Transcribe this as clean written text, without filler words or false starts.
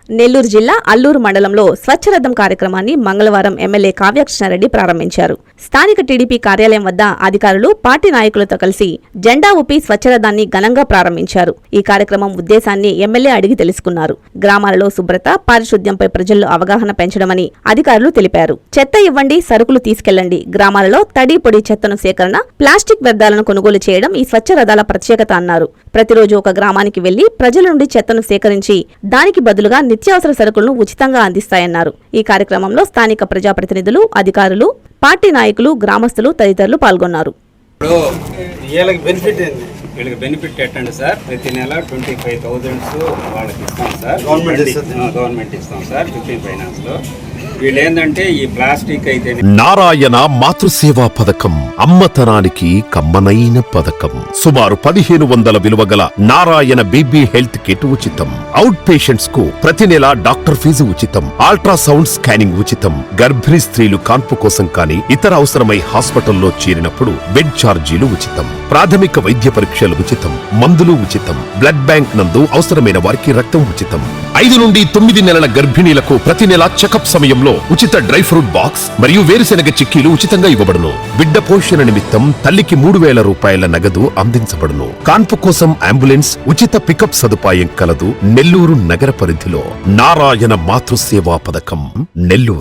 నెల్లూరు జిల్లా అల్లూరు మండలంలో స్వచ్ఛరథం కార్యక్రమాన్ని మంగళవారం ఎమ్మెల్యే కావ్యకృష్ణారెడ్డి ప్రారంభించారు. స్థానిక టీడీపీ కార్యాలయం వద్ద అధికారులు, పార్టీ నాయకులతో కలిసి జెండా ఊపి స్వచ్ఛరథాన్ని ఘనంగా ప్రారంభించారు. ఈ కార్యక్రమం ఉద్దేశాన్ని ఎమ్మెల్యే అడిగి తెలుసుకున్నారు. గ్రామాలలో శుభ్రత, పారిశుద్ధ్యంపై ప్రజల్లో అవగాహన పెంచడమని అధికారులు తెలిపారు. చెత్త ఇవ్వండి, సరుకులు తీసుకెళ్లండి. గ్రామాలలో తడి, పొడి చెత్తను సేకరణ, ప్లాస్టిక్ వ్యర్థాలను కొనుగోలు చేయడం ఈ స్వచ్ఛరథాల ప్రత్యేకత అన్నారు. ప్రతిరోజు ఒక గ్రామానికి వెళ్లి ప్రజల నుండి చెత్తను సేకరించి దానికి బదులుగా నిత్యావసర సరుకులను ఉచితంగా అందిస్తాయన్నారు. ఈ కార్యక్రమంలో స్థానిక ప్రజాప్రతినిధులు, అధికారులు, పార్టీ నాయకులు, గ్రామస్తులు తదితరులు పాల్గొన్నారు. వీళ్ళకి బెనిఫిట్ ఎట్టండి సార్, ప్రతి నెల 25,000 వాళ్ళకి ఇస్తాం సార్. గవర్నమెంట్ ఇస్తాం సార్ 15 ఫైనాన్స్లో. వీళ్ళు ఏంటంటే ఈ ప్లాస్టిక్ అయితే నారాయణ మాతృసేవా పథకం అమ్మతనానికి కమ్మనైన పథకం. సుమారు 1500 విలువ గల నారాయణ బేబీ హెల్త్ కిట్ ఉచితం. అవుట్ పేషెంట్స్ కు ప్రతి నెల డాక్టర్ ఫీజు ఉచితం. అల్ట్రాసౌండ్ స్కానింగ్ ఉచితం. గర్భిణీ స్త్రీలు కాన్పు కోసం కానీ ఇతర అవసరమై హాస్పిటల్లో చేరినప్పుడు బెడ్ ఛార్జీలు ఉచితం. ప్రాథమిక వైద్య పరీక్షలు ఉచితం. మందులు ఉచితం. బ్లడ్ బ్యాంక్ నందు అవసరమైన వారికి రక్తం ఉచితం. 5 నుండి 9 నెలల గర్భిణీలకు ప్రతి నెల చెకప్ సమయంలో ఉచిత డ్రై ఫ్రూట్ బాక్స్ మరియు వేరుశెనగ చిక్కీలు ఉచితంగా ఇవ్వబడును. బిడ్డ పోషణ నిమిత్తం తల్లికి 3,000 రూపాయల నగదు అందించబడును. కాన్పు కోసం అంబులెన్స్, ఉచిత పికప్ సదుపాయం కలదు. నెల్లూరు నగర పరిధిలో నారాయణ మాతృసేవా పథకం, నెల్లూరు.